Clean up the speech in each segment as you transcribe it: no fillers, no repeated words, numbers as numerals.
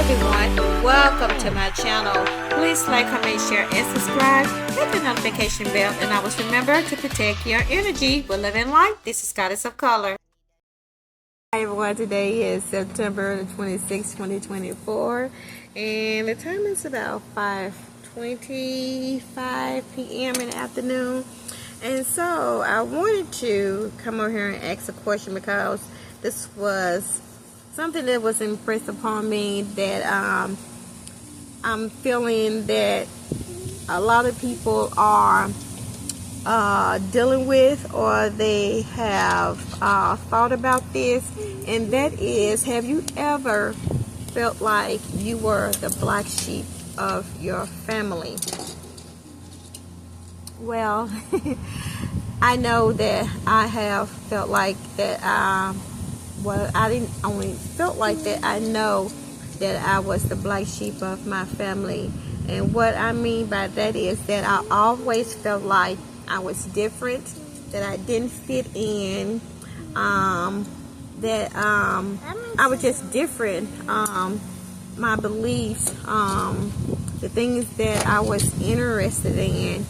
everyone, welcome to my channel. Please like, comment, share, and subscribe. Hit the notification bell and always remember to protect your energy with living light. This is Goddess of Color. Hi everyone, today is September the 26th, 2024, and the time is about 5:25 p.m. in the afternoon. And so I wanted to come over here and ask a question because this was something that was impressed upon me that I'm feeling that a lot of people are dealing with, or they have thought about this, and that is, have you ever felt like you were the black sheep of your family? Well, I know that I have felt like that. Well, I didn't only felt like that. I know that I was the black sheep of my family. And what I mean by that is that I always felt like I was different, that I didn't fit in, that I was just different. My beliefs, the things that I was interested in,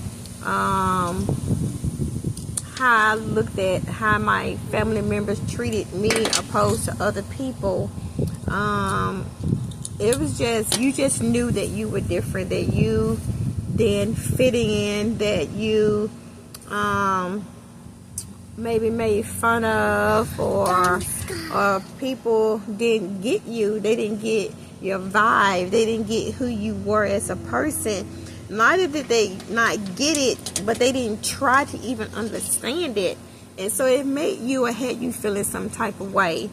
how I looked at how my family members treated me opposed to other people. It was just, you just knew that you were different, that you didn't fit in, that you maybe made fun of, or people didn't get you. They didn't get your vibe. They didn't get who you were as a person. Neither did they not get it, but they didn't try to even understand it. And so it made you, or had you feeling some type of way.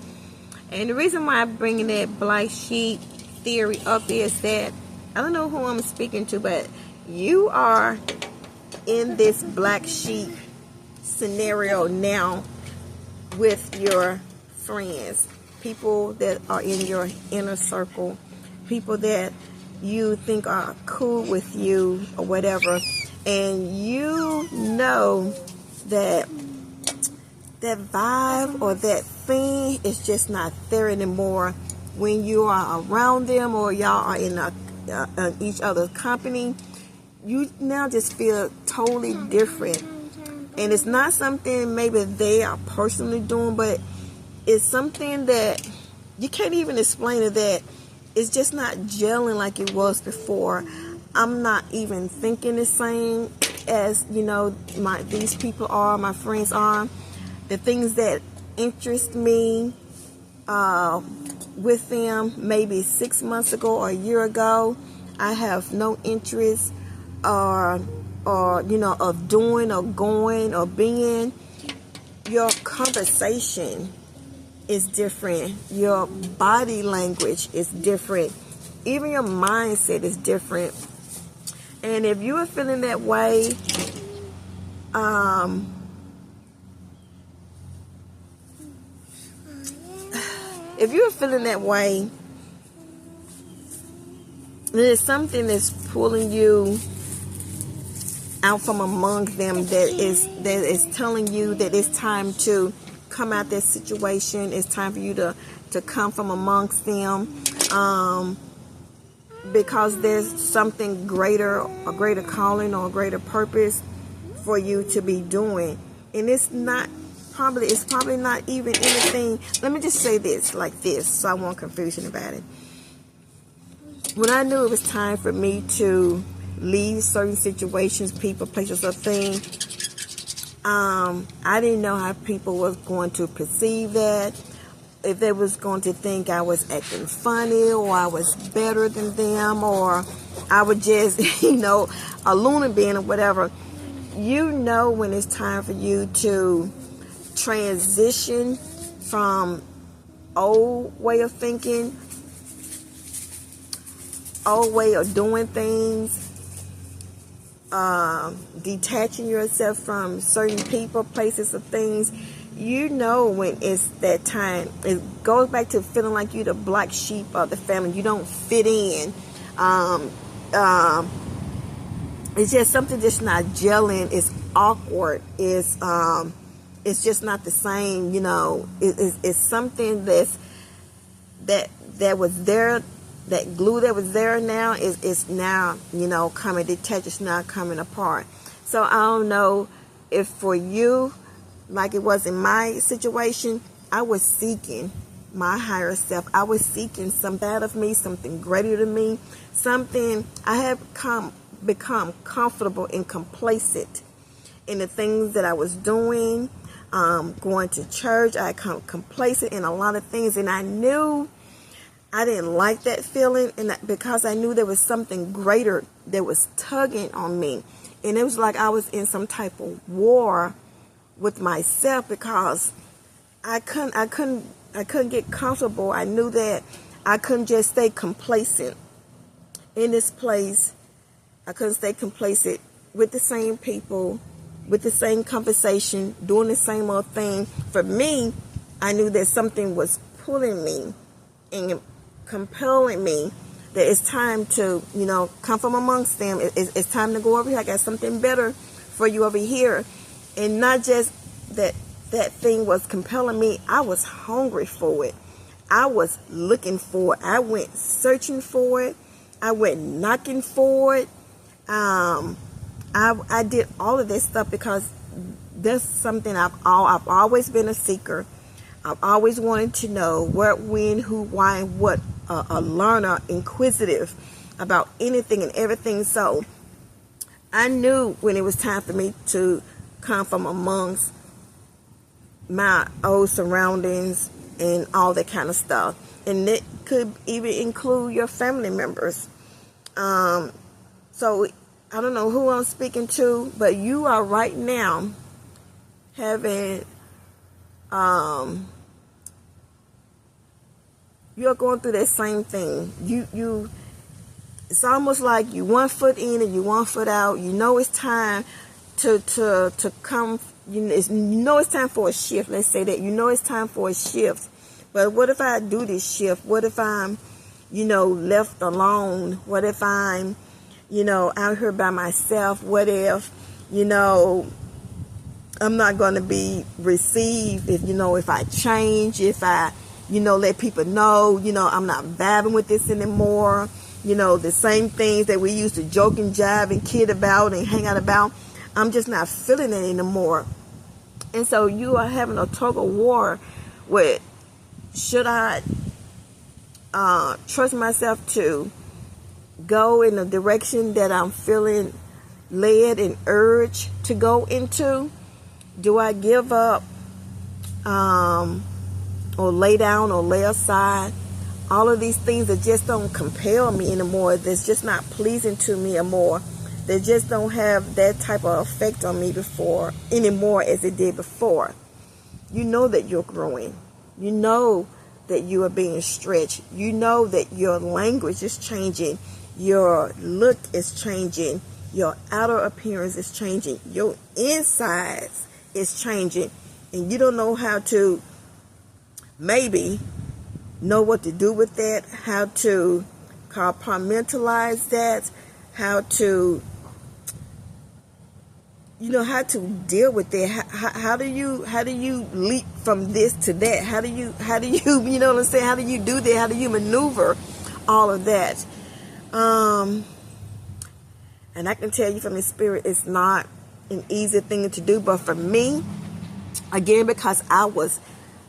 And the reason why I'm bringing that black sheep theory up is that, I don't know who I'm speaking to, but you are in this black sheep scenario now with your friends, people that are in your inner circle, people that you think are cool with you or whatever, and you know that that vibe or that thing is just not there anymore when you are around them, or y'all are in each other's company. You now just feel totally different, and it's not something maybe they are personally doing, but it's something that you can't even explain it, that it's just not gelling like it was before. I'm not even thinking the same as, you know, these people are, my friends are. The things that interest me with them maybe 6 months ago or a year ago, I have no interest or you know, of doing or going or being. Your conversation is different. Your body language is different. Even your mindset is different. And if you are feeling that way, if you're feeling that way, there's something that's pulling you out from among them, that is telling you that it's time to come out that situation. It's time for you to come from amongst them, because there's something greater, a greater calling or a greater purpose for you to be doing. And it's probably not even anything. Let me just say this like this, so I won't confusion about it. When I knew it was time for me to leave certain situations, people, places, or things, I didn't know how people was going to perceive that. If they was going to think I was acting funny, or I was better than them, or I was just, you know, a loony bin or whatever. You know when it's time for you to transition from old way of thinking, old way of doing things, detaching yourself from certain people, places, or things. You know when it's that time. It goes back to feeling like you're the black sheep of the family. You don't fit in. It's just something just not gelling. It's awkward. It's just not the same. You know, it's something that was there that glue that was there now is now, coming detached. It's now coming apart. So I don't know if for you, like it was in my situation, I was seeking my higher self. I was seeking something out of me, something greater than me, something. I have become comfortable and complacent in the things that I was doing, going to church. I become complacent in a lot of things, and I knew I didn't like that feeling, and because I knew there was something greater that was tugging on me, and it was like I was in some type of war with myself because I couldn't get comfortable. I knew that I couldn't just stay complacent in this place. I couldn't stay complacent with the same people, with the same conversation, doing the same old thing. For me, I knew that something was pulling me and compelling me that it's time to, come from amongst them. It's time to go over here. I got something better for you over here. And not just that thing was compelling me. I was hungry for it. I was looking for it. I went searching for it. I went knocking for it. I did all of this stuff because that's something I've always been a seeker. I've always wanted to know where, when, who, why, and what. A learner, inquisitive about anything and everything. So I knew when it was time for me to come from amongst my old surroundings and all that kind of stuff. And it could even include your family members. So I don't know who I'm speaking to, but you are right now having you're going through that same thing. It's almost like you 1 foot in and you 1 foot out. It's time to come. It's time for a shift. Let's say that. It's time for a shift. But what if I do this shift? What if I'm, left alone? What if I'm, out here by myself? What if, I'm not going to be received if I change, if I let people know, I'm not vibing with this anymore. The same things that we used to joke and jive and kid about and hang out about, I'm just not feeling it anymore. And so you are having a tug of war with, should I trust myself to go in the direction that I'm feeling led and urged to go into? Do I give up or lay down or lay aside all of these things that just don't compel me anymore, that's just not pleasing to me anymore, that just don't have that type of effect on me anymore as it did before? You know that you're growing. You know that you are being stretched. You know that your language is changing. Your look is changing. Your outer appearance is changing. Your insides is changing. And you don't know how to maybe know what to do with that, how to compartmentalize that, how to how to deal with that. How do you leap from this to that? How do you you know what I'm saying? How do you do that? How do you maneuver all of that? And I can tell you from the spirit, it's not an easy thing to do. But for me, again, because I was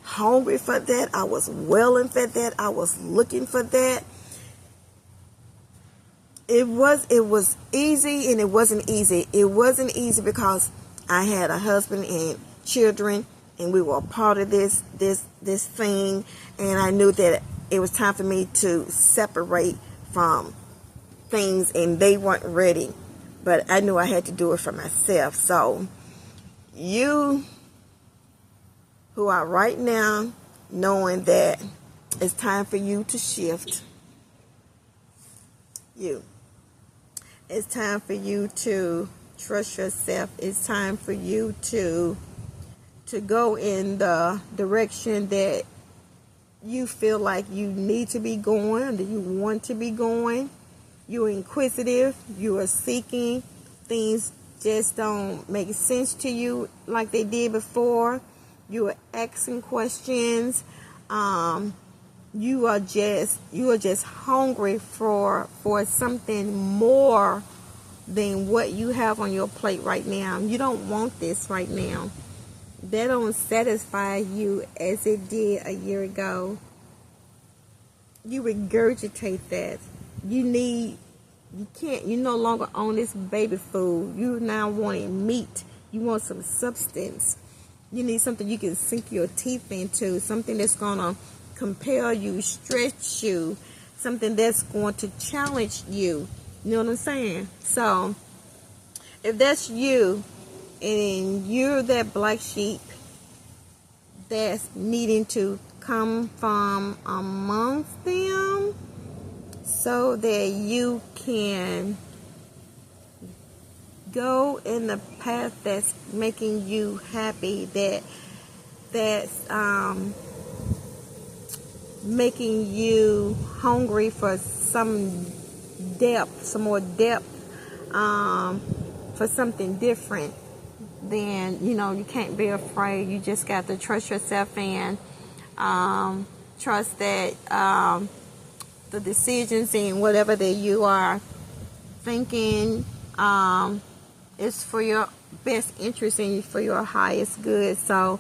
hungry for that, I was welling for that, I was looking for that. It was easy, and it wasn't easy. It wasn't easy because I had a husband and children, and we were a part of this thing, and I knew that it was time for me to separate from things, and they weren't ready. But I knew I had to do it for myself. So you who are right now knowing that it's time for you to shift, it's time for you to trust yourself. It's time for you to go in the direction that you feel like you need to be going, that you want to be going. You're inquisitive. You are seeking. Things just don't make sense to you like they did before. You are asking questions. you are just hungry for something more than what you have on your plate right now. You don't want this right now. That don't satisfy you as it did a year ago. You regurgitate that. You no longer own this baby food. You now wanting meat. You want some substance. You need something you can sink your teeth into, something that's gonna compel you, stretch you, something that's going to challenge you. You know what I'm saying? So if that's you and you're that black sheep that's needing to come from amongst them so that you can go in the path that's making you happy, that's making you hungry for some depth, some more depth, for something different, then you can't be afraid. You just got to trust yourself and trust that the decisions and whatever that you are thinking is for your best interest and for your highest good. So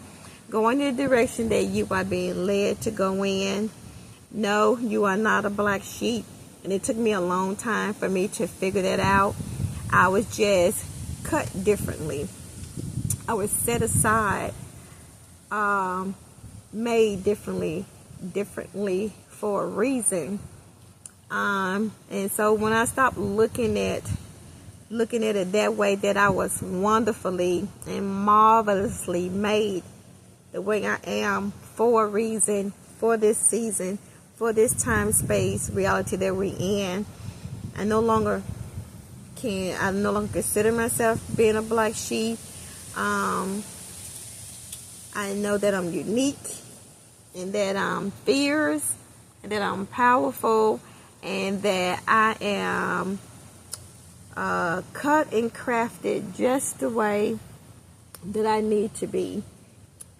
go in the direction that you are being led to go in. No, you are not a black sheep, and it took me a long time for me to figure that out. I was just cut differently. I was set aside, made differently for a reason. And so when I stopped looking at it that way, that I was wonderfully and marvelously made the way I am for a reason, for this season, for this time space reality that we're in, I no longer consider myself being a black sheep. I know that I'm unique, and that I'm fierce, and that I'm powerful, and that I am cut and crafted just the way that I need to be.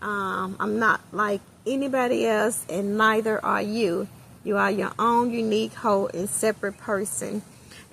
I'm not like anybody else, and neither are you. You are your own unique, whole, and separate person.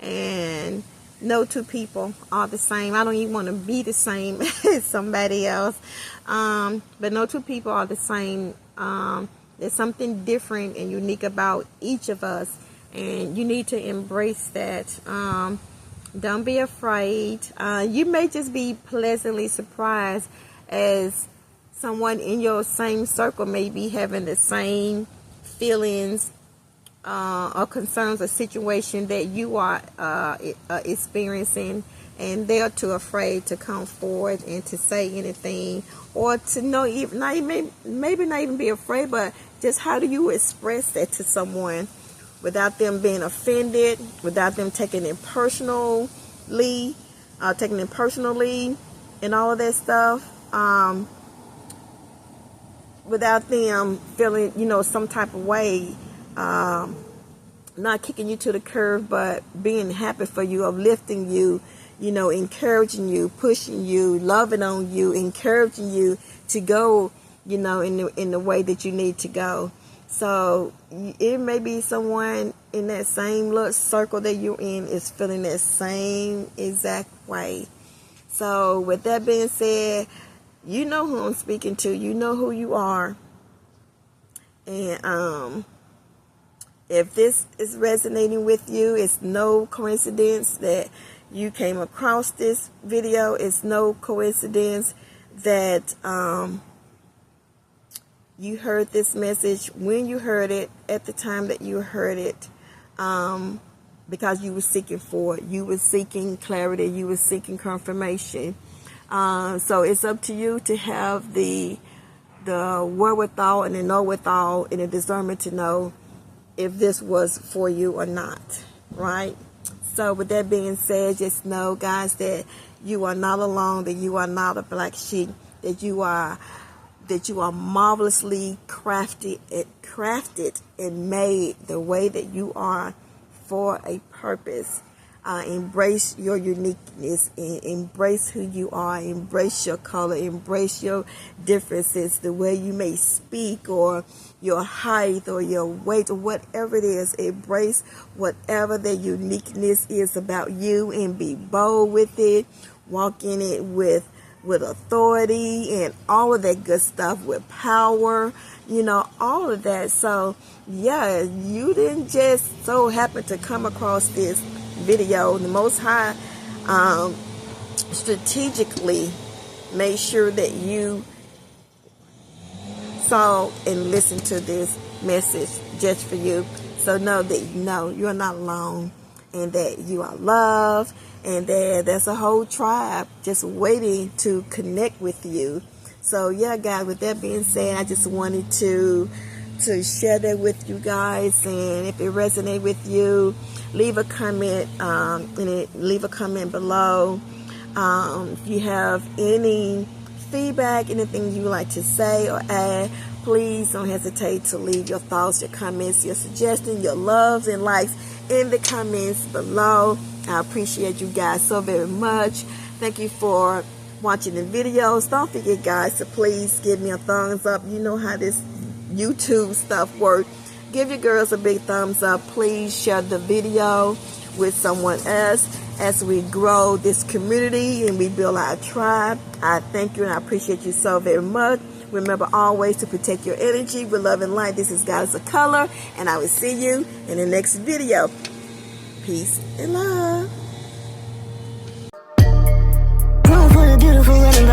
And no two people are the same. I don't even want to be the same as somebody else. But no two people are the same. There's something different and unique about each of us, and you need to embrace that. Don't be afraid. You may just be pleasantly surprised as someone in your same circle may be having the same feelings or concerns or situation that you are experiencing, and they're too afraid to come forward and to say anything, or to know, maybe not even be afraid, but just how do you express that to someone without them being offended, without them taking it personally, and all of that stuff, without them feeling, some type of way, not kicking you to the curb, but being happy for you, uplifting you, encouraging you, pushing you, loving on you, encouraging you to go, in the way that you need to go. So it may be someone in that same little circle that you're in is feeling that same exact way. So with that being said, you know who I'm speaking to. You know who you are. And if this is resonating with you, it's no coincidence that you came across this video. It's no coincidence that you heard this message when you heard it, at the time that you heard it, because you were seeking for it. You were seeking clarity. You were seeking confirmation. So it's up to you to have the wherewithal and the know-withal and the discernment to know if this was for you or not, right? So with that being said, just know, guys, that you are not alone, that you are not a black sheep, that you are marvelously crafted and made the way that you are for a purpose. Embrace your uniqueness and embrace who you are. Embrace your color. Embrace your differences, the way you may speak or your height or your weight or whatever it is. Embrace whatever the uniqueness is about you and be bold with it. Walk in it with authority and all of that good stuff, with power, all of that. So yeah, you didn't just so happen to come across this video. The Most High strategically made sure that you saw and listened to this message just for you. So know that you're not alone, and that you are loved, and that there's a whole tribe just waiting to connect with you. So yeah, guys, with that being said, I just wanted to share that with you guys. And if it resonates with you, leave a comment leave a comment below. If you have any feedback, anything you would like to say or add, please don't hesitate to leave your thoughts, your comments, your suggestions, your loves and likes in the comments below. I appreciate you guys so very much. Thank you for watching the videos. Don't forget, guys, to please give me a thumbs up. You know how this YouTube stuff works. Give your girls a big thumbs up. Please share the video with someone else as we grow this community and we build our tribe. I thank you and I appreciate you so very much. Remember always to protect your energy with love and light. This is Goddess of Color, and I will see you in the next video. Peace and love. Room full of beautiful women,